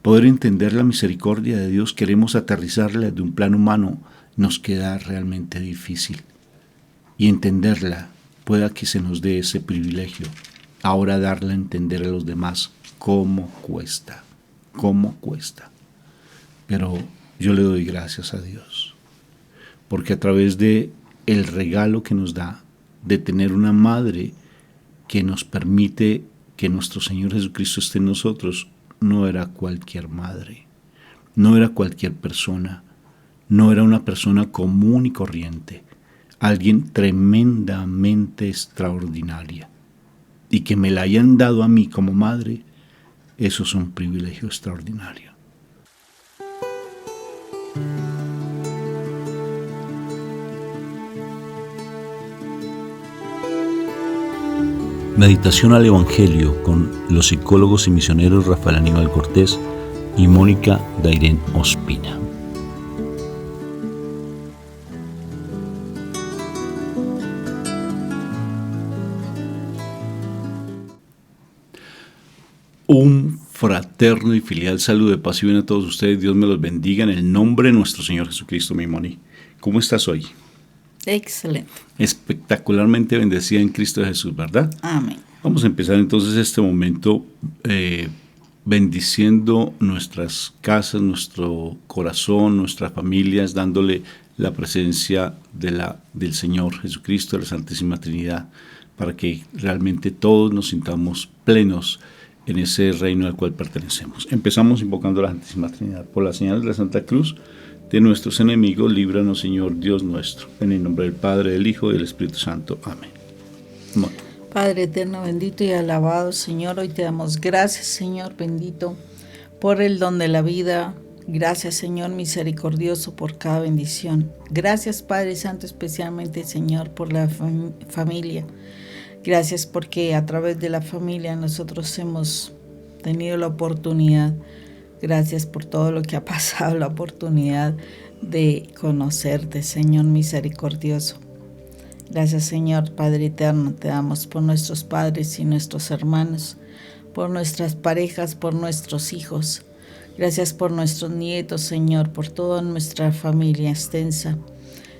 Poder entender la misericordia de Dios, queremos aterrizarla de un plano humano, nos queda realmente difícil. Y entenderla, pueda que se nos dé ese privilegio. Ahora darla a entender a los demás, cómo cuesta. Pero yo le doy gracias a Dios, porque a través de el regalo que nos da, de tener una madre que nos permite que nuestro Señor Jesucristo esté en nosotros, no era cualquier madre, no era cualquier persona, no era una persona común y corriente, alguien tremendamente extraordinaria. Y que me la hayan dado a mí como madre, eso es un privilegio extraordinario. Meditación al Evangelio con los psicólogos y misioneros Rafael Aníbal Cortés y Mónica Dairén Ospina. Un fraterno y filial saludo de paz y bien a todos ustedes. Dios me los bendiga en el nombre de nuestro Señor Jesucristo, mi Moni. ¿Cómo estás hoy? Excelente. Espectacularmente bendecida en Cristo Jesús, ¿verdad? Amén. Vamos a empezar entonces este momento bendiciendo nuestras casas, nuestro corazón, nuestras familias, dándole la presencia del Señor Jesucristo, de la Santísima Trinidad, para que realmente todos nos sintamos plenos en ese reino al cual pertenecemos. Empezamos invocando a la Santísima Trinidad. Por la señal de la Santa Cruz de nuestros enemigos, líbranos, Señor Dios nuestro. En el nombre del Padre, del Hijo y del Espíritu Santo. Amén. Bueno. Padre eterno, bendito y alabado, Señor, hoy te damos gracias, Señor bendito, por el don de la vida. Gracias, Señor misericordioso, por cada bendición. Gracias, Padre Santo, especialmente, Señor, por la familia. Gracias porque a través de la familia nosotros hemos tenido la oportunidad, gracias por todo lo que ha pasado, la oportunidad de conocerte, Señor misericordioso. Gracias, Señor Padre eterno, te damos por nuestros padres y nuestros hermanos, por nuestras parejas, por nuestros hijos. Gracias por nuestros nietos, Señor, por toda nuestra familia extensa.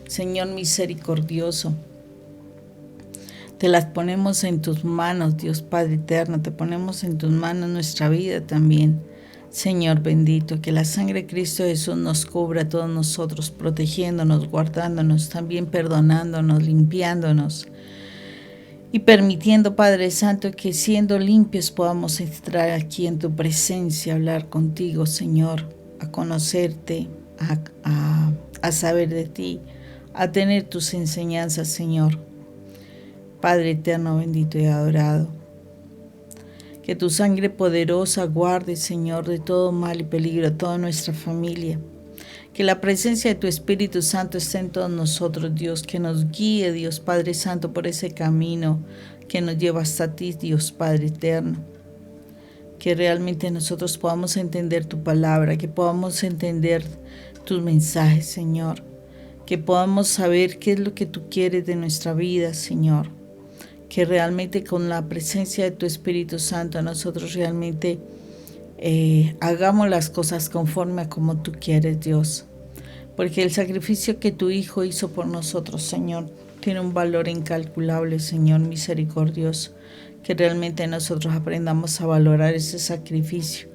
Señor misericordioso, te las ponemos en tus manos, Dios Padre eterno, te ponemos en tus manos nuestra vida también. Señor bendito, que la sangre de Cristo Jesús nos cubra a todos nosotros, protegiéndonos, guardándonos, también perdonándonos, limpiándonos y permitiendo, Padre Santo, que siendo limpios podamos entrar aquí en tu presencia, hablar contigo, Señor, a conocerte, a saber de ti, a tener tus enseñanzas, Señor. Padre eterno, bendito y adorado, que tu sangre poderosa guarde, Señor, de todo mal y peligro a toda nuestra familia. Que la presencia de tu Espíritu Santo esté en todos nosotros, Dios, que nos guíe, Dios Padre Santo, por ese camino que nos lleva hasta ti, Dios Padre eterno. Que realmente nosotros podamos entender tu palabra, que podamos entender tus mensajes, Señor. Que podamos saber qué es lo que tú quieres de nuestra vida, Señor. Que realmente con la presencia de tu Espíritu Santo nosotros realmente hagamos las cosas conforme a como tú quieres, Dios. Porque el sacrificio que tu Hijo hizo por nosotros, Señor, tiene un valor incalculable, Señor misericordioso. Que realmente nosotros aprendamos a valorar ese sacrificio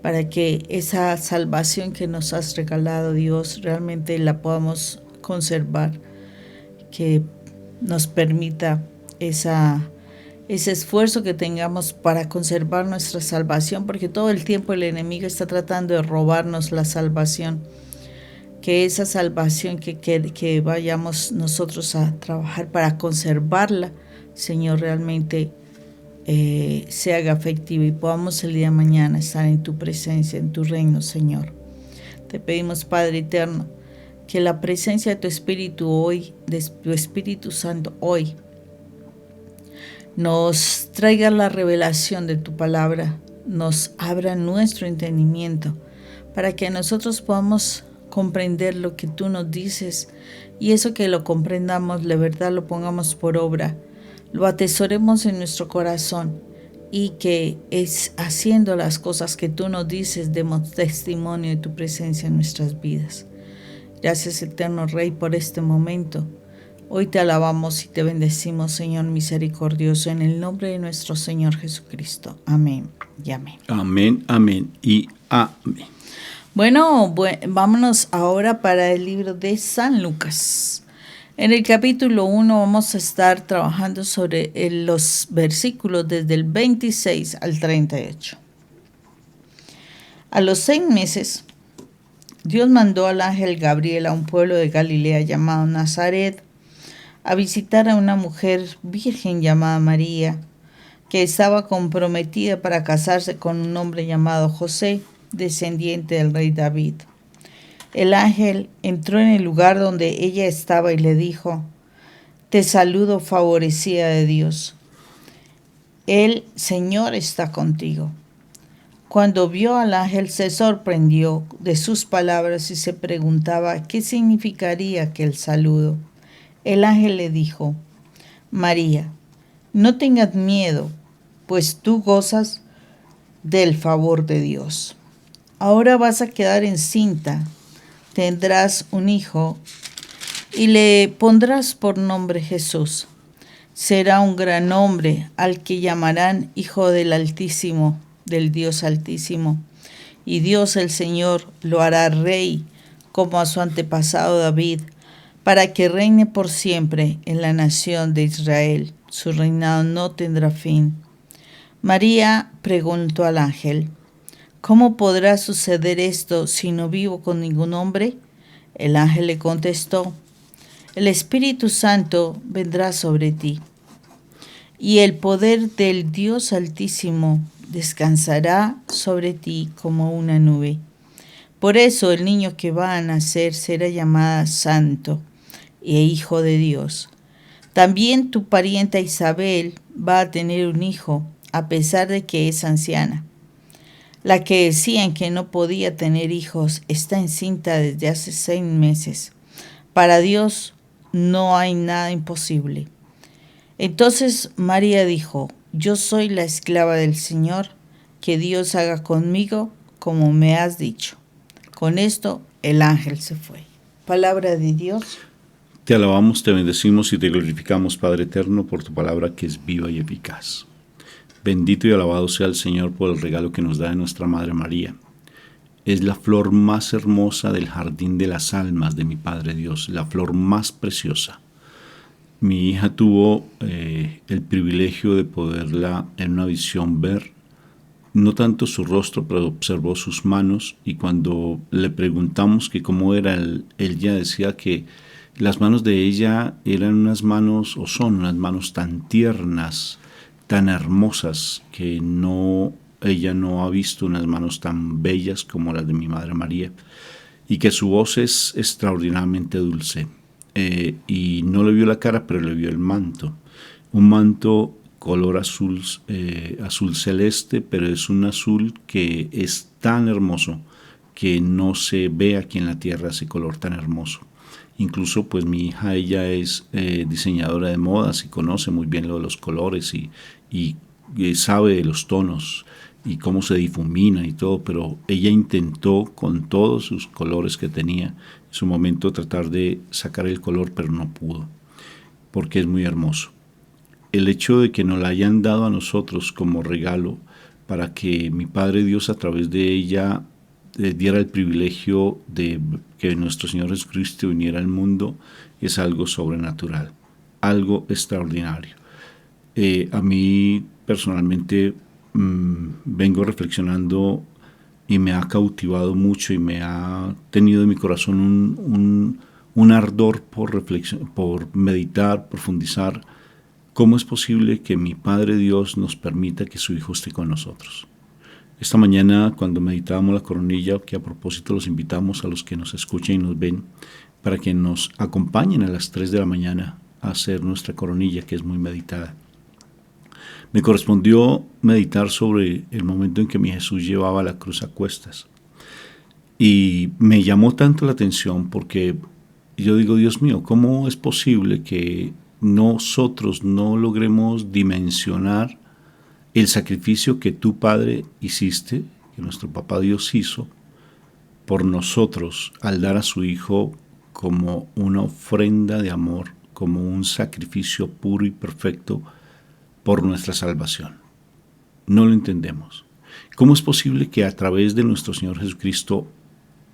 para que esa salvación que nos has regalado, Dios, realmente la podamos conservar. Que nos permita ese esfuerzo que tengamos para conservar nuestra salvación, porque todo el tiempo el enemigo está tratando de robarnos la salvación. Que esa salvación que vayamos nosotros a trabajar para conservarla, Señor, realmente se haga efectiva y podamos el día de mañana estar en tu presencia, en tu reino, Señor. Te pedimos, Padre eterno, que la presencia de tu Espíritu hoy, de tu Espíritu Santo hoy, nos traiga la revelación de tu palabra, nos abra nuestro entendimiento para que nosotros podamos comprender lo que tú nos dices y eso que lo comprendamos, de verdad lo pongamos por obra, lo atesoremos en nuestro corazón y que es haciendo las cosas que tú nos dices, demos testimonio de tu presencia en nuestras vidas. Gracias, eterno Rey, por este momento. Hoy te alabamos y te bendecimos, Señor misericordioso, en el nombre de nuestro Señor Jesucristo. Amén y amén. Amén, amén y amén. Bueno, vámonos ahora para el libro de San Lucas. En el capítulo 1 vamos a estar trabajando sobre los versículos desde el 26 al 38. A los 6 meses, Dios mandó al ángel Gabriel a un pueblo de Galilea llamado Nazaret a visitar a una mujer virgen llamada María, que estaba comprometida para casarse con un hombre llamado José, descendiente del rey David. El ángel entró en el lugar donde ella estaba y le dijo: Te saludo, favorecida de Dios. El Señor está contigo. Cuando vio al ángel se sorprendió de sus palabras y se preguntaba qué significaría aquel saludo. El ángel le dijo: María, no tengas miedo, pues tú gozas del favor de Dios. Ahora vas a quedar encinta, tendrás un hijo y le pondrás por nombre Jesús. Será un gran hombre al que llamarán Hijo del Altísimo, del Dios Altísimo. Y Dios el Señor lo hará rey, como a su antepasado David, para que reine por siempre en la nación de Israel. Su reinado no tendrá fin. María preguntó al ángel: ¿Cómo podrá suceder esto si no vivo con ningún hombre? El ángel le contestó: El Espíritu Santo vendrá sobre ti, y el poder del Dios Altísimo descansará sobre ti como una nube. Por eso el niño que va a nacer será llamado Santo e Hijo de Dios. También tu parienta Isabel va a tener un hijo, a pesar de que es anciana. La que decían que no podía tener hijos está encinta desde hace 6 meses. Para Dios no hay nada imposible. Entonces María dijo: Yo soy la esclava del Señor, que Dios haga conmigo como me has dicho. Con esto el ángel se fue. Palabra de Dios. Te alabamos, te bendecimos y te glorificamos, Padre eterno, por tu palabra que es viva y eficaz. Bendito y alabado sea el Señor por el regalo que nos da de nuestra Madre María. Es la flor más hermosa del jardín de las almas de mi Padre Dios, la flor más preciosa. Mi hija tuvo el privilegio de poderla en una visión ver, no tanto su rostro, pero observó sus manos, y cuando le preguntamos que cómo era, ella decía que las manos de ella eran unas manos, o son unas manos tan tiernas, tan hermosas, que ella no ha visto unas manos tan bellas como las de mi Madre María, y que su voz es extraordinariamente dulce. Y no le vio la cara, pero le vio el manto. Un manto color azul, azul celeste, pero es un azul que es tan hermoso que no se ve aquí en la tierra ese color tan hermoso. Incluso pues mi hija, ella es diseñadora de modas y conoce muy bien lo de los colores y sabe de los tonos y cómo se difumina y todo, pero ella intentó con todos sus colores que tenía en su momento tratar de sacar el color, pero no pudo, porque es muy hermoso. El hecho de que nos la hayan dado a nosotros como regalo para que mi Padre Dios a través de ella diera el privilegio de que nuestro Señor Jesucristo viniera al mundo es algo sobrenatural, algo extraordinario. A mí personalmente vengo reflexionando y me ha cautivado mucho y me ha tenido en mi corazón un ardor por meditar, profundizar. ¿Cómo es posible que mi Padre Dios nos permita que su Hijo esté con nosotros? Esta mañana, cuando meditábamos la coronilla, que a propósito los invitamos a los que nos escuchan y nos ven, para que nos acompañen a las 3 de la mañana a hacer nuestra coronilla, que es muy meditada. Me correspondió meditar sobre el momento en que mi Jesús llevaba la cruz a cuestas. Y me llamó tanto la atención porque yo digo, Dios mío, ¿cómo es posible que nosotros no logremos dimensionar el sacrificio que tú, Padre, hiciste, que nuestro Papá Dios hizo por nosotros al dar a su Hijo como una ofrenda de amor, como un sacrificio puro y perfecto por nuestra salvación. No lo entendemos. ¿Cómo es posible que a través de nuestro Señor Jesucristo,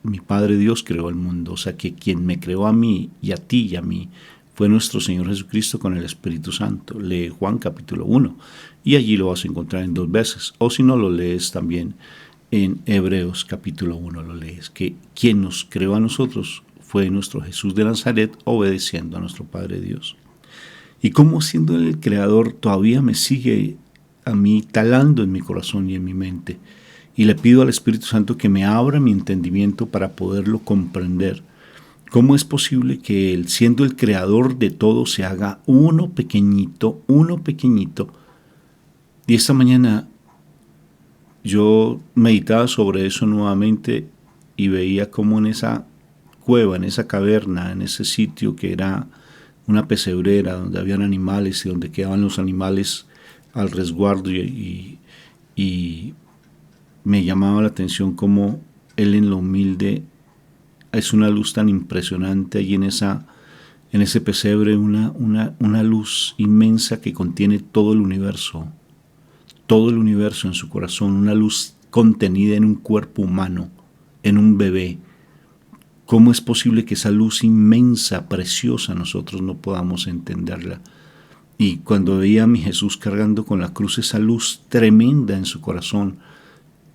mi Padre Dios creó el mundo? O sea, que quien me creó a mí y a ti y a mí fue nuestro Señor Jesucristo con el Espíritu Santo. Lee Juan capítulo 1 y allí lo vas a encontrar en 2 veces. O si no, lo lees también en Hebreos capítulo 1, lo lees. Que quien nos creó a nosotros fue nuestro Jesús de Nazaret, obedeciendo a nuestro Padre Dios. Y cómo siendo el Creador todavía me sigue a mí talando en mi corazón y en mi mente. Y le pido al Espíritu Santo que me abra mi entendimiento para poderlo comprender. ¿Cómo es posible que Él, siendo el Creador de todo, se haga uno pequeñito? Y esta mañana yo meditaba sobre eso nuevamente y veía cómo en esa cueva, en esa caverna, en ese sitio que era una pesebrera donde habían animales y donde quedaban los animales al resguardo y me llamaba la atención cómo Él en lo humilde es una luz tan impresionante y en ese pesebre una luz inmensa que contiene todo el universo en su corazón, una luz contenida en un cuerpo humano, en un bebé. ¿Cómo es posible que esa luz inmensa, preciosa, nosotros no podamos entenderla? Y cuando veía a mi Jesús cargando con la cruz esa luz tremenda en su corazón,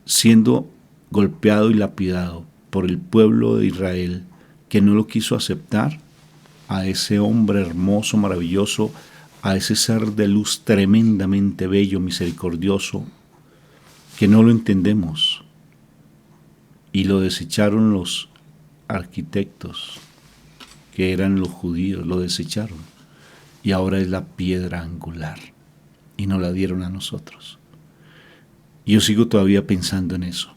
siendo golpeado y lapidado por el pueblo de Israel, que no lo quiso aceptar, a ese hombre hermoso, maravilloso, a ese ser de luz tremendamente bello, misericordioso, que no lo entendemos. Y lo desecharon los arquitectos, que eran los judíos, lo desecharon. Y ahora es la piedra angular. Y nos la dieron a nosotros. Y yo sigo todavía pensando en eso.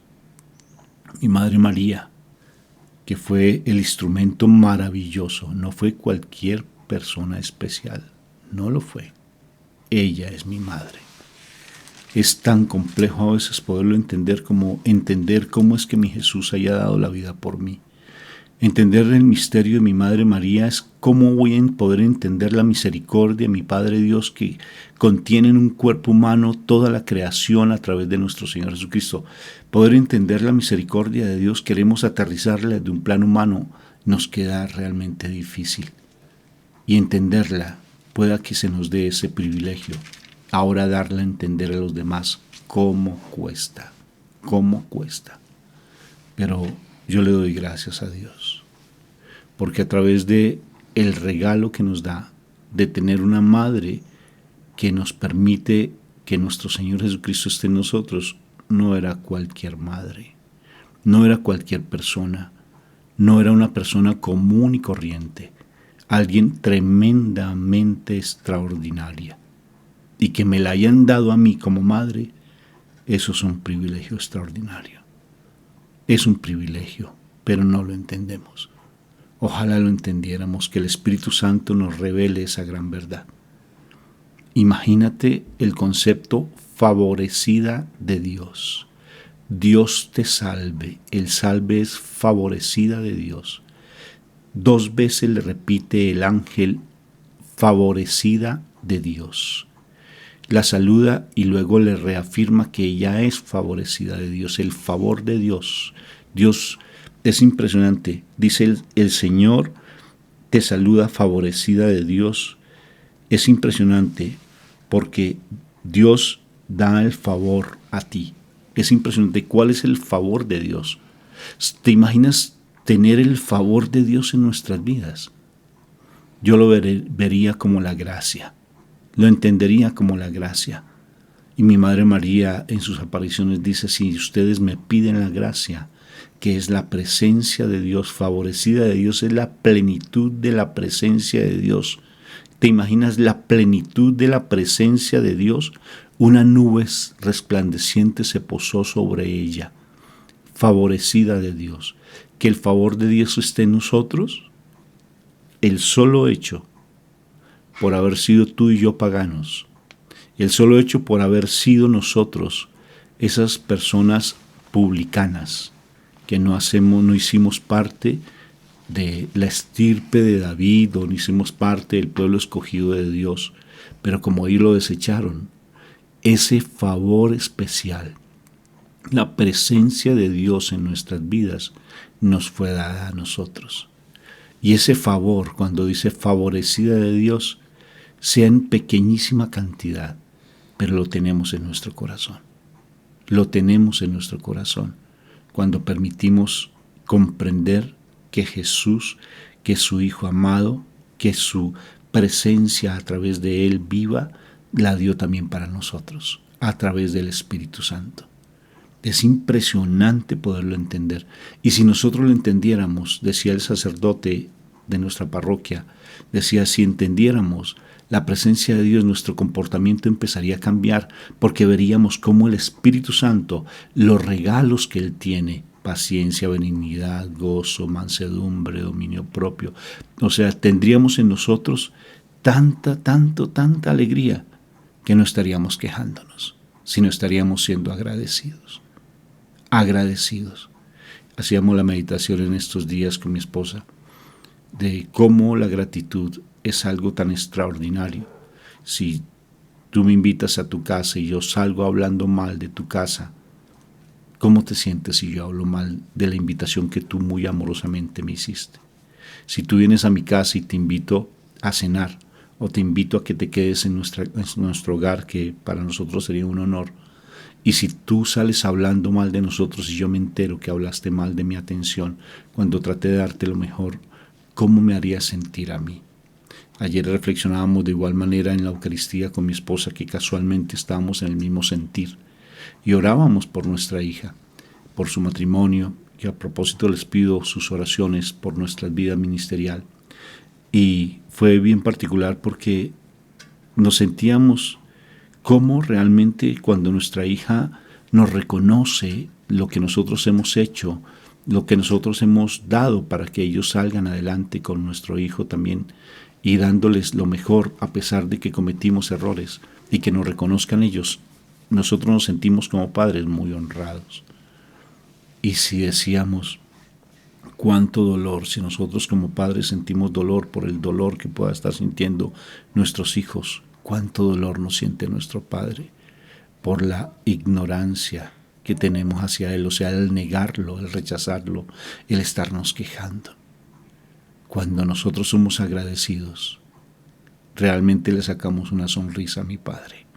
Mi Madre María, que fue el instrumento maravilloso, no fue cualquier persona especial, no lo fue. Ella es mi madre. Es tan complejo a veces poderlo entender como entender cómo es que mi Jesús haya dado la vida por mí. Entender el misterio de mi Madre María es cómo voy a poder entender la misericordia de mi Padre Dios que contiene en un cuerpo humano toda la creación a través de nuestro Señor Jesucristo. Poder entender la misericordia de Dios, queremos aterrizarla de un plano humano, nos queda realmente difícil. Y entenderla, pueda que se nos dé ese privilegio. Ahora darla a entender a los demás, cómo cuesta. Pero yo le doy gracias a Dios, porque a través de el regalo que nos da de tener una madre que nos permite que nuestro Señor Jesucristo esté en nosotros, no era cualquier madre, no era cualquier persona, no era una persona común y corriente, alguien tremendamente extraordinaria. Y que me la hayan dado a mí como madre, eso es un privilegio extraordinario. Es un privilegio, pero no lo entendemos. Ojalá lo entendiéramos, que el Espíritu Santo nos revele esa gran verdad. Imagínate el concepto favorecida de Dios. Dios te salve. El salve es favorecida de Dios. 2 veces le repite el ángel favorecida de Dios. La saluda y luego le reafirma que ella es favorecida de Dios, el favor de Dios. Dios es impresionante. Dice el Señor te saluda favorecida de Dios. Es impresionante porque Dios da el favor a ti. Es impresionante. ¿Cuál es el favor de Dios? ¿Te imaginas tener el favor de Dios en nuestras vidas? Yo lo vería como la gracia. Lo entendería como la gracia. Y mi Madre María en sus apariciones dice, si ustedes me piden la gracia, que es la presencia de Dios, favorecida de Dios, es la plenitud de la presencia de Dios. ¿Te imaginas la plenitud de la presencia de Dios? Una nube resplandeciente se posó sobre ella, favorecida de Dios. Que el favor de Dios esté en nosotros, el solo hecho por haber sido tú y yo paganos, El solo hecho por haber sido nosotros esas personas publicanas que no hicimos parte de la estirpe de David o no hicimos parte del pueblo escogido de Dios, pero como ahí lo desecharon, ese favor especial, la presencia de Dios en nuestras vidas nos fue dada a nosotros. Y ese favor, cuando dice favorecida de Dios, sea en pequeñísima cantidad, pero lo tenemos en nuestro corazón. Lo tenemos en nuestro corazón cuando permitimos comprender que Jesús, que su Hijo amado, que su presencia a través de Él viva, la dio también para nosotros, a través del Espíritu Santo. Es impresionante poderlo entender. Y si nosotros lo entendiéramos, decía el sacerdote de nuestra parroquia, decía, si entendiéramos la presencia de Dios, nuestro comportamiento empezaría a cambiar, porque veríamos cómo el Espíritu Santo, los regalos que Él tiene, paciencia, benignidad, gozo, mansedumbre, dominio propio, o sea, tendríamos en nosotros tanta alegría que no estaríamos quejándonos, sino estaríamos siendo agradecidos. Hacíamos la meditación en estos días con mi esposa de cómo la gratitud es algo tan extraordinario. Si tú me invitas a tu casa y yo salgo hablando mal de tu casa, ¿cómo te sientes si yo hablo mal de la invitación que tú muy amorosamente me hiciste? Si tú vienes a mi casa y te invito a cenar o te invito a que te quedes en nuestro hogar, que para nosotros sería un honor, y si tú sales hablando mal de nosotros y yo me entero que hablaste mal de mi atención cuando traté de darte lo mejor, ¿cómo me haría sentir a mí? Ayer reflexionábamos de igual manera en la Eucaristía con mi esposa, que casualmente estábamos en el mismo sentir, y orábamos por nuestra hija, por su matrimonio, y a propósito les pido sus oraciones por nuestra vida ministerial. Y fue bien particular porque nos sentíamos como realmente cuando nuestra hija nos reconoce lo que nosotros hemos hecho, lo que nosotros hemos dado para que ellos salgan adelante con nuestro hijo también, y dándoles lo mejor a pesar de que cometimos errores, y que nos reconozcan ellos, nosotros nos sentimos como padres muy honrados. Y si decíamos, cuánto dolor, si nosotros como padres sentimos dolor por el dolor que pueda estar sintiendo nuestros hijos, cuánto dolor nos siente nuestro Padre por la ignorancia que tenemos hacia Él, o sea, el negarlo, el rechazarlo, el estarnos quejando. Cuando nosotros somos agradecidos, realmente le sacamos una sonrisa a mi Padre.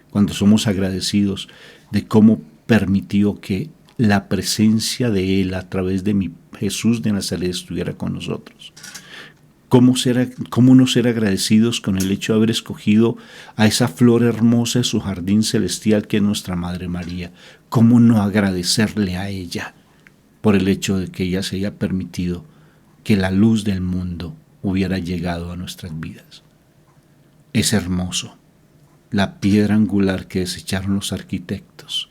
Cuando somos agradecidos de cómo permitió que la presencia de Él a través de mi Jesús de Nazaret estuviera con nosotros. ¿Cómo no ser agradecidos con el hecho de haber escogido a esa flor hermosa de su jardín celestial que es nuestra Madre María? ¿Cómo no agradecerle a ella por el hecho de que ella se haya permitido que la luz del mundo hubiera llegado a nuestras vidas? Es hermoso, la piedra angular que desecharon los arquitectos.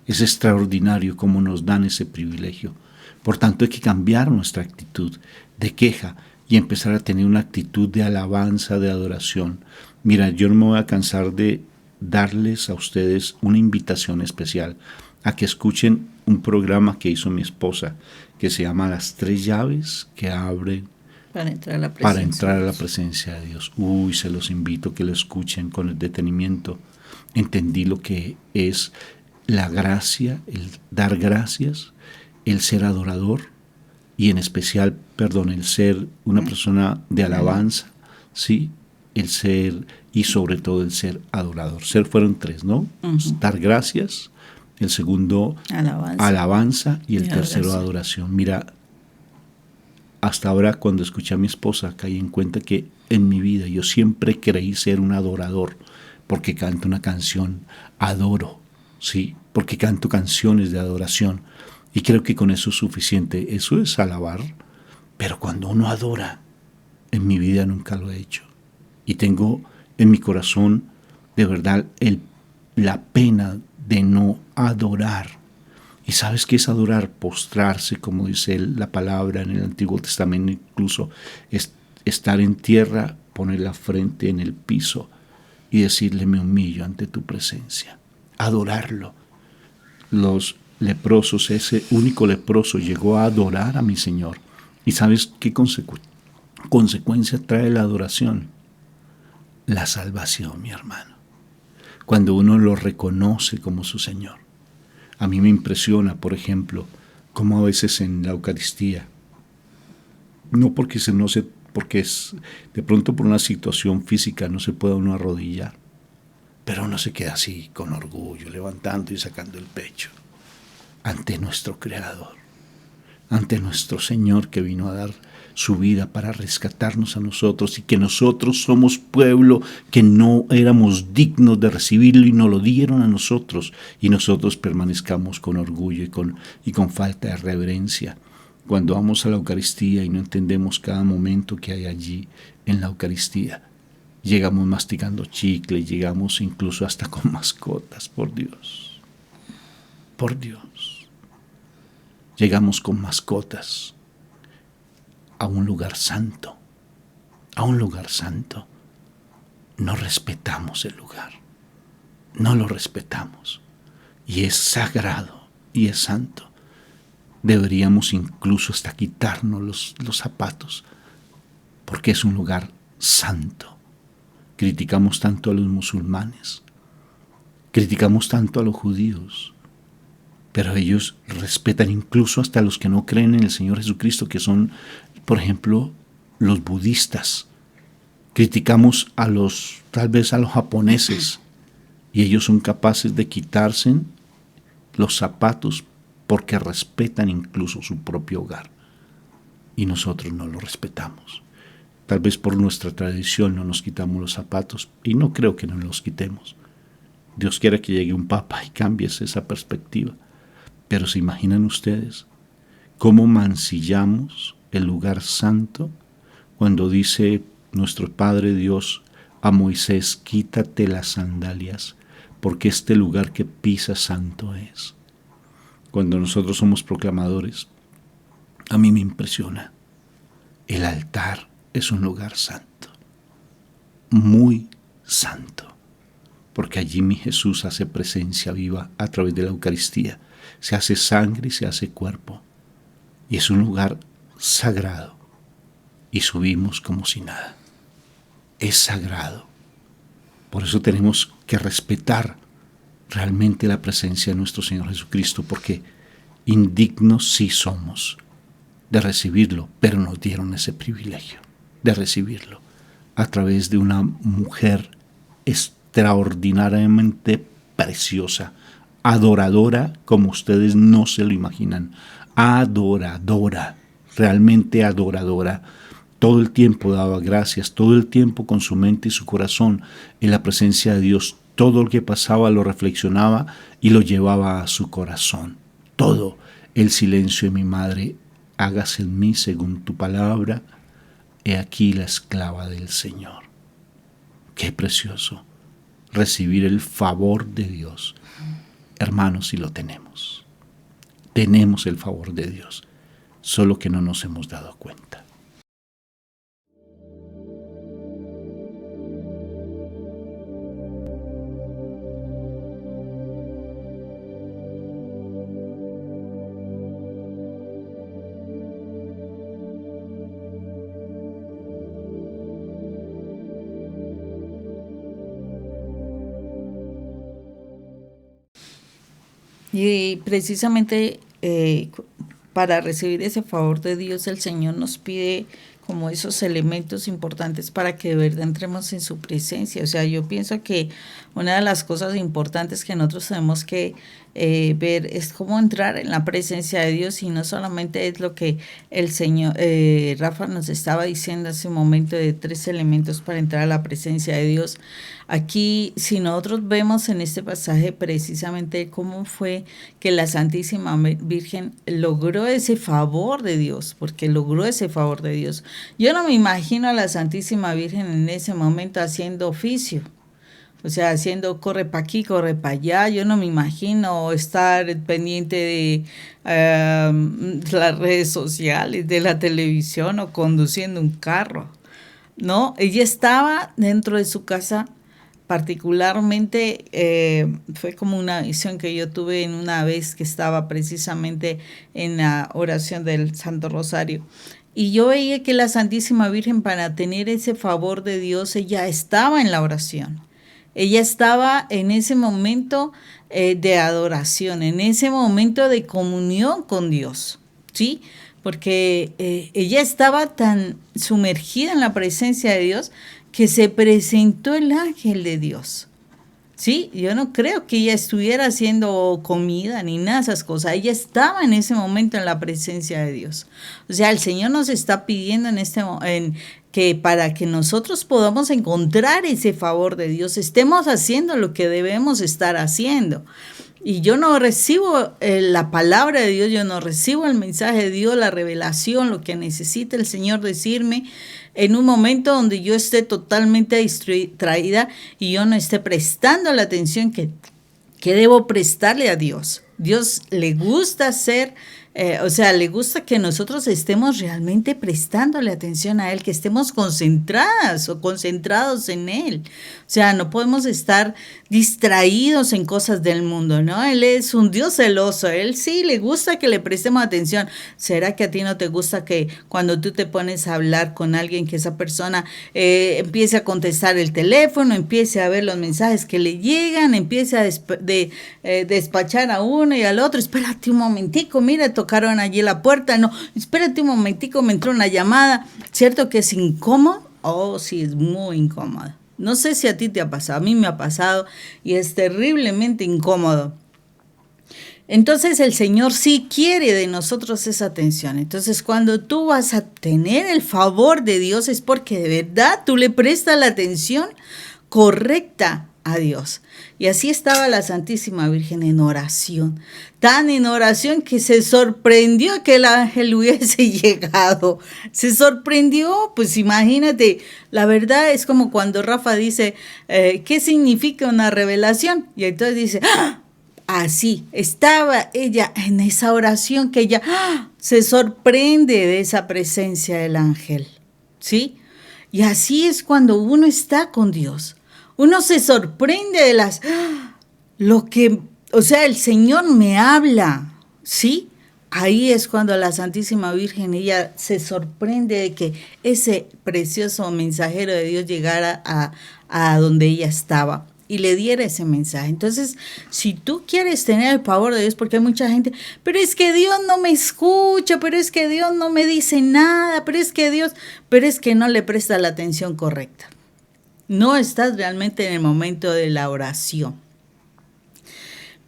Es extraordinario cómo nos dan ese privilegio. Por tanto, hay que cambiar nuestra actitud de queja y empezar a tener una actitud de alabanza, de adoración. Mira, yo no me voy a cansar de darles a ustedes una invitación especial a que escuchen un programa que hizo mi esposa, que se llama Las 3 llaves que abren para entrar a la presencia de Dios. Se los invito a que lo escuchen con el detenimiento. Entendí lo que es la gracia, el dar gracias, el ser adorador y en especial, el ser una persona de alabanza, ¿sí? El ser y sobre todo el ser adorador. Ser fueron 3, ¿no? Dar gracias, el segundo alabanza y el tercero adoración. Mira, hasta ahora cuando escuché a mi esposa caí en cuenta que en mi vida yo siempre creí ser un adorador porque canto una canción, adoro, ¿sí? Porque canto canciones de adoración y creo que con eso es suficiente. Eso es alabar, pero cuando uno adora, en mi vida nunca lo he hecho y tengo en mi corazón de verdad la pena de no adorar. ¿Y sabes qué es adorar? Postrarse, como dice la palabra en el Antiguo Testamento, incluso es estar en tierra, poner la frente en el piso, y decirle: me humillo ante tu presencia. Adorarlo. Los leprosos, ese único leproso llegó a adorar a mi Señor. ¿Y sabes qué consecuencia trae la adoración? La salvación, mi hermano. Cuando uno lo reconoce como su Señor. A mí me impresiona, por ejemplo, cómo a veces en la Eucaristía, no porque porque es de pronto por una situación física no se puede uno arrodillar, pero uno se queda así con orgullo, levantando y sacando el pecho ante nuestro Creador, ante nuestro Señor que vino a dar su vida para rescatarnos a nosotros, y que nosotros somos pueblo que no éramos dignos de recibirlo y nos lo dieron a nosotros, y nosotros permanezcamos con orgullo y con falta de reverencia. Cuando vamos a la Eucaristía y no entendemos cada momento que hay allí en la Eucaristía, llegamos masticando chicle, llegamos incluso hasta con mascotas, por Dios. Por Dios. Llegamos con mascotas a un lugar santo, a un lugar santo. No respetamos el lugar, no lo respetamos, y es sagrado y es santo. Deberíamos incluso hasta quitarnos los zapatos, porque es un lugar santo. Criticamos tanto a los musulmanes, criticamos tanto a los judíos, pero ellos respetan incluso hasta a los que no creen en el Señor Jesucristo, que son, por ejemplo, los budistas. Criticamos tal vez a los japoneses, y ellos son capaces de quitarse los zapatos porque respetan incluso su propio hogar, y nosotros no lo respetamos. Tal vez por nuestra tradición no nos quitamos los zapatos, y no creo que nos los quitemos. Dios quiera que llegue un papa y cambie esa perspectiva. Pero ¿se imaginan ustedes cómo mancillamos el lugar santo cuando dice nuestro Padre Dios a Moisés: quítate las sandalias, porque este lugar que pisas santo es? Cuando nosotros somos proclamadores, a mí me impresiona. El altar es un lugar santo, muy santo, porque allí mi Jesús hace presencia viva a través de la Eucaristía. Se hace sangre y se hace cuerpo, y es un lugar sagrado, y subimos como si nada. Es sagrado. Por eso tenemos que respetar realmente la presencia de nuestro Señor Jesucristo, porque indignos sí somos de recibirlo, pero nos dieron ese privilegio de recibirlo a través de una mujer extraordinariamente preciosa, adoradora como ustedes no se lo imaginan, adoradora, realmente adoradora. Todo el tiempo daba gracias, todo el tiempo con su mente y su corazón en la presencia de Dios. Todo lo que pasaba lo reflexionaba y lo llevaba a su corazón. Todo el silencio de mi madre: hágase en mí según tu palabra. He aquí la esclava del Señor. Qué precioso recibir el favor de Dios. Hermanos, si lo tenemos. Tenemos el favor de Dios, solo que no nos hemos dado cuenta. Y precisamente para recibir ese favor de Dios, el Señor nos pide como esos elementos importantes para que de verdad entremos en su presencia. O sea, yo pienso que una de las cosas importantes que nosotros tenemos que ver es cómo entrar en la presencia de Dios, y no solamente es lo que el Señor, Rafa nos estaba diciendo hace un momento, de 3 elementos para entrar a la presencia de Dios. Aquí, si nosotros vemos en este pasaje precisamente cómo fue que la Santísima Virgen logró ese favor de Dios, porque logró ese favor de Dios. Yo no me imagino a la Santísima Virgen en ese momento haciendo oficio, o sea, haciendo corre para aquí, corre para allá. Yo no me imagino estar pendiente de las redes sociales, de la televisión, o conduciendo un carro. No, ella estaba dentro de su casa particularmente fue como una visión que yo tuve en una vez que estaba precisamente en la oración del Santo Rosario. Y yo veía que la Santísima Virgen, para tener ese favor de Dios, ella estaba en la oración. Ella estaba en ese momento de adoración, en ese momento de comunión con Dios, ¿sí? Porque ella estaba tan sumergida en la presencia de Dios que se presentó el ángel de Dios. Sí, yo no creo que ella estuviera haciendo comida ni nada de esas cosas. Ella estaba en ese momento en la presencia de Dios. O sea, el Señor nos está pidiendo que para que nosotros podamos encontrar ese favor de Dios, estemos haciendo lo que debemos estar haciendo. Y yo no recibo la palabra de Dios, yo no recibo el mensaje de Dios, la revelación, lo que necesita el Señor decirme en un momento donde yo esté totalmente distraída y yo no esté prestando la atención que debo prestarle a Dios. Dios le gusta hacer, le gusta que nosotros estemos realmente prestándole atención a Él, que estemos concentradas o concentrados en Él. O sea, no podemos estar distraídos en cosas del mundo, ¿no? Él es un Dios celoso, Él sí le gusta que le prestemos atención. ¿Será que a ti no te gusta que cuando tú te pones a hablar con alguien, que esa persona empiece a contestar el teléfono, empiece a ver los mensajes que le llegan, empiece a despachar a uno y al otro? Espérate un momentico, mira, tocaron allí la puerta. No, espérate un momentico, me entró una llamada. ¿Cierto que es incómodo? Oh, sí, es muy incómodo. No sé si a ti te ha pasado, a mí me ha pasado y es terriblemente incómodo. Entonces el Señor sí quiere de nosotros esa atención. Entonces cuando tú vas a tener el favor de Dios es porque de verdad tú le prestas la atención correcta a Dios. Y así estaba la Santísima Virgen en oración, tan en oración que se sorprendió que el ángel hubiese llegado. Se sorprendió, pues imagínate, la verdad es como cuando Rafa dice, ¿qué significa una revelación? Y entonces dice, ¡ah! Así estaba ella en esa oración que ella se sorprende de esa presencia del ángel, ¿sí? Y así es cuando uno está con Dios. Uno se sorprende de el Señor me habla, ¿sí? Ahí es cuando la Santísima Virgen, ella se sorprende de que ese precioso mensajero de Dios llegara a donde ella estaba y le diera ese mensaje. Entonces, si tú quieres tener el favor de Dios, porque hay mucha gente, pero es que Dios no me escucha, pero es que Dios no me dice nada, pero es que no le presta la atención correcta. No estás realmente en el momento de la oración.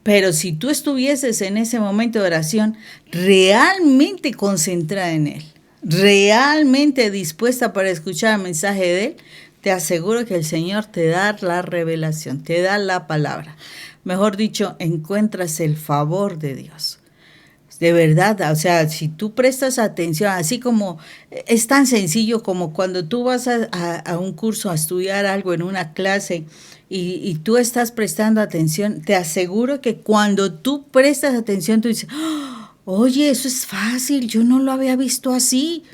Pero si tú estuvieses en ese momento de oración realmente concentrada en Él, realmente dispuesta para escuchar el mensaje de Él, te aseguro que el Señor te da la revelación, te da la palabra. Mejor dicho, encuentras el favor de Dios. De verdad, o sea, si tú prestas atención, así como es tan sencillo como cuando tú vas a un curso a estudiar algo en una clase y tú estás prestando atención, te aseguro que cuando tú prestas atención, tú dices, oye, eso es fácil, yo no lo había visto así.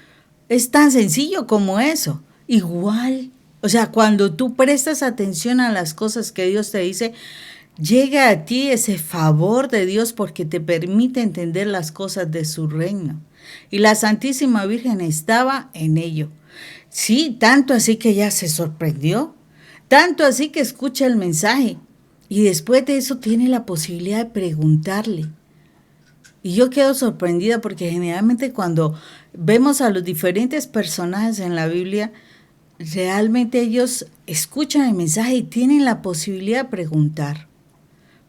Es tan sencillo como eso. Igual, o sea, cuando tú prestas atención a las cosas que Dios te dice, llega a ti ese favor de Dios porque te permite entender las cosas de su reino. Y la Santísima Virgen estaba en ello. Sí, tanto así que ella se sorprendió, tanto así que escucha el mensaje y después de eso tiene la posibilidad de preguntarle. Y yo quedo sorprendida porque generalmente cuando vemos a los diferentes personajes en la Biblia, realmente ellos escuchan el mensaje y tienen la posibilidad de preguntar.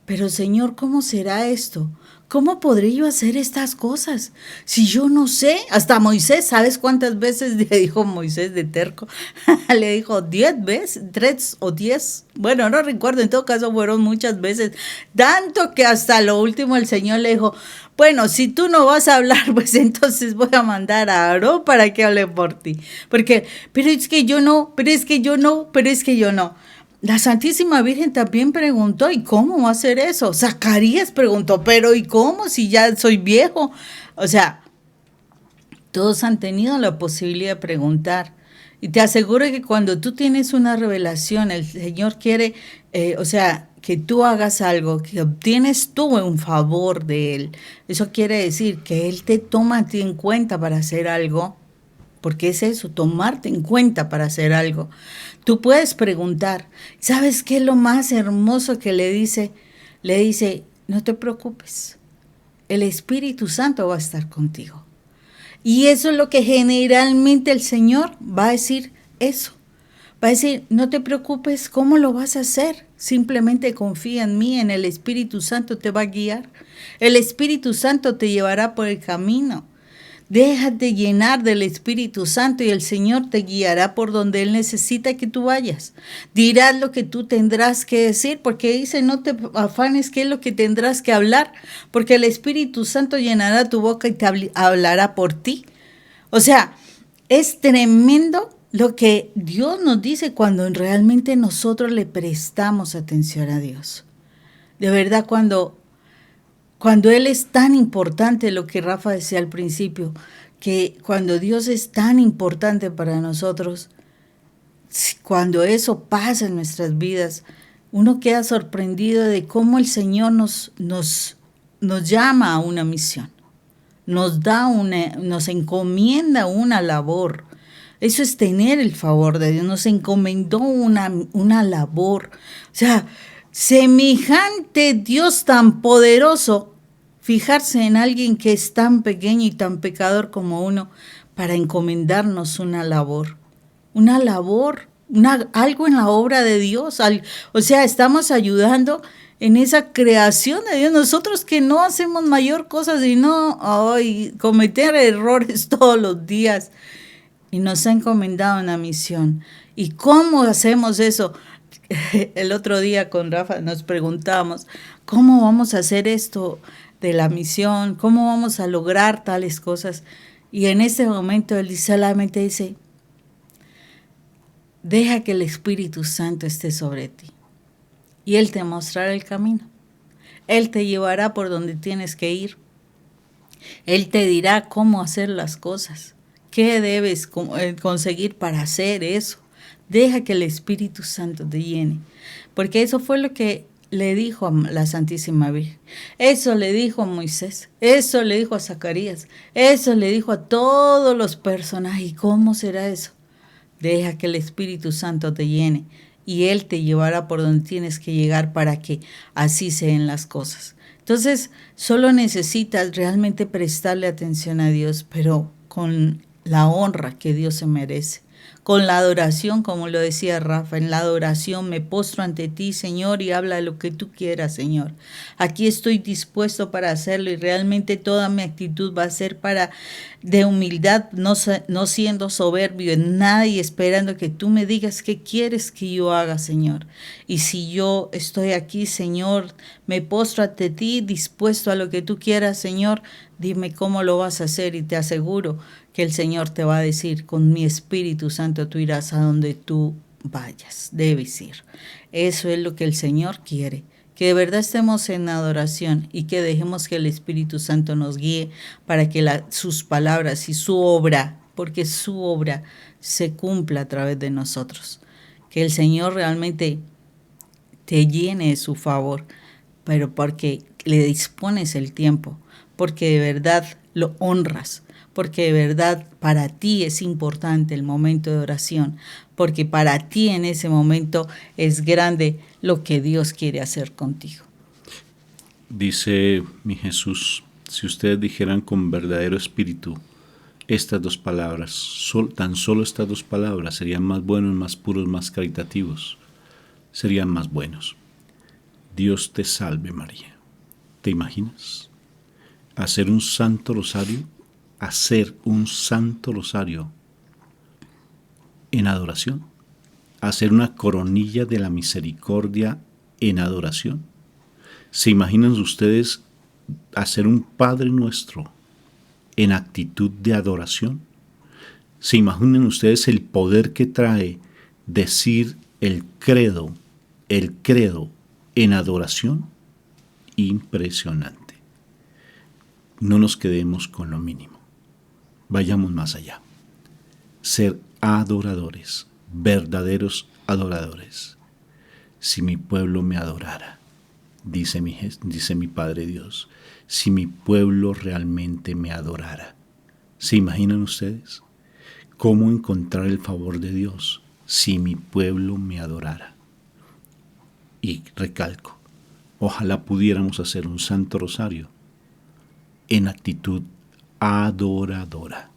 Pero Señor, ¿cómo será esto? ¿Cómo podré yo hacer estas cosas? Si yo no sé, hasta Moisés, ¿sabes cuántas veces le dijo Moisés de terco? Le dijo 10 veces, 3 o 10. Bueno, no recuerdo, en todo caso fueron muchas veces. Tanto que hasta lo último el Señor le dijo, bueno, si tú no vas a hablar, pues entonces voy a mandar a Aarón para que hable por ti. Porque, pero es que yo no. La Santísima Virgen también preguntó, ¿y cómo va a hacer eso? Zacarías preguntó, pero ¿y cómo si ya soy viejo? O sea, todos han tenido la posibilidad de preguntar. Y te aseguro que cuando tú tienes una revelación, el Señor quiere, que tú hagas algo, que obtienes tú un favor de Él. Eso quiere decir que Él te toma a ti en cuenta para hacer algo, porque es eso, tomarte en cuenta para hacer algo. Tú puedes preguntar, ¿sabes qué es lo más hermoso que le dice? Le dice, no te preocupes, el Espíritu Santo va a estar contigo. Y eso es lo que generalmente el Señor va a decir eso. Va a decir, no te preocupes, ¿cómo lo vas a hacer? Simplemente confía en mí, en el Espíritu Santo te va a guiar. El Espíritu Santo te llevará por el camino. Déjate llenar del Espíritu Santo y el Señor te guiará por donde Él necesita que tú vayas. Dirás lo que tú tendrás que decir, porque dice, no te afanes qué es lo que tendrás que hablar, porque el Espíritu Santo llenará tu boca y te hablará por ti. O sea, es tremendo lo que Dios nos dice cuando realmente nosotros le prestamos atención a Dios. De verdad, cuando Él es tan importante, lo que Rafa decía al principio, que cuando Dios es tan importante para nosotros, cuando eso pasa en nuestras vidas, uno queda sorprendido de cómo el Señor nos llama a una misión, nos encomienda una labor. Eso es tener el favor de Dios, nos encomendó una labor. O sea, semejante Dios tan poderoso, fijarse en alguien que es tan pequeño y tan pecador como uno para encomendarnos una labor, algo en la obra de Dios. Estamos ayudando en esa creación de Dios. Nosotros que no hacemos mayor cosa sino cometer errores todos los días. Y nos ha encomendado una misión. ¿Y cómo hacemos eso? El otro día con Rafa nos preguntábamos, ¿cómo vamos a hacer esto de la misión? ¿Cómo vamos a lograr tales cosas? Y en ese momento él solamente dice, deja que el Espíritu Santo esté sobre ti. Y Él te mostrará el camino. Él te llevará por donde tienes que ir. Él te dirá cómo hacer las cosas. ¿Qué debes conseguir para hacer eso? Deja que el Espíritu Santo te llene. Porque eso fue lo que le dijo a la Santísima Virgen. Eso le dijo a Moisés. Eso le dijo a Zacarías. Eso le dijo a todos los personajes. ¿Y cómo será eso? Deja que el Espíritu Santo te llene. Y Él te llevará por donde tienes que llegar para que así sean las cosas. Entonces, solo necesitas realmente prestarle atención a Dios, pero con la honra que Dios se merece, con la adoración, como lo decía Rafa, en la adoración me postro ante ti, Señor, y habla lo que tú quieras, Señor. Aquí estoy dispuesto para hacerlo y realmente toda mi actitud va a ser de humildad, no siendo soberbio en nada y esperando que tú me digas qué quieres que yo haga, Señor. Y si yo estoy aquí, Señor, me postro ante ti, dispuesto a lo que tú quieras, Señor, dime cómo lo vas a hacer y te aseguro que el Señor te va a decir, con mi Espíritu Santo tú irás a donde tú vayas, debes ir. Eso es lo que el Señor quiere, que de verdad estemos en adoración y que dejemos que el Espíritu Santo nos guíe para que sus palabras y su obra, porque su obra se cumpla a través de nosotros. Que el Señor realmente te llene de su favor, pero porque le dispones el tiempo, porque de verdad lo honras, porque de verdad para ti es importante el momento de oración, porque para ti en ese momento es grande lo que Dios quiere hacer contigo. Dice mi Jesús, si ustedes dijeran con verdadero espíritu estas dos palabras, tan solo estas dos palabras, serían más buenos, más puros, más caritativos, serían más buenos. Dios te salve María. ¿Te imaginas? Hacer un santo rosario en adoración, hacer una coronilla de la misericordia en adoración. ¿Se imaginan ustedes hacer un Padre Nuestro en actitud de adoración? ¿Se imaginan ustedes el poder que trae decir el credo en adoración? Impresionante. No nos quedemos con lo mínimo. Vayamos más allá. Ser adoradores, verdaderos adoradores. Si mi pueblo me adorara, dice mi Padre Dios, si mi pueblo realmente me adorara. ¿Se imaginan ustedes cómo encontrar el favor de Dios? Si mi pueblo me adorara. Y recalco, ojalá pudiéramos hacer un Santo Rosario en actitud adoradora.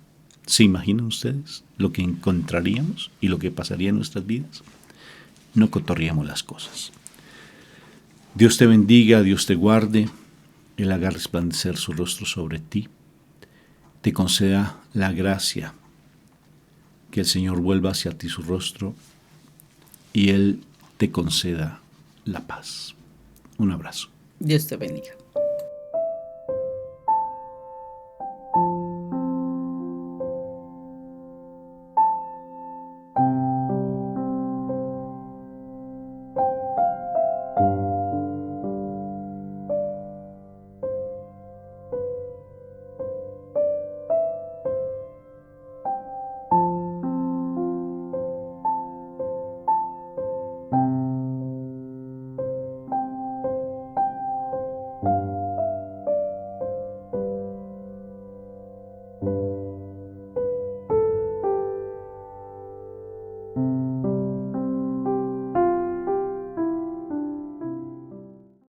¿Se imaginan ustedes lo que encontraríamos y lo que pasaría en nuestras vidas? No cotorríamos las cosas. Dios te bendiga, Dios te guarde, Él haga resplandecer su rostro sobre ti, te conceda la gracia, que el Señor vuelva hacia ti su rostro y Él te conceda la paz. Un abrazo. Dios te bendiga.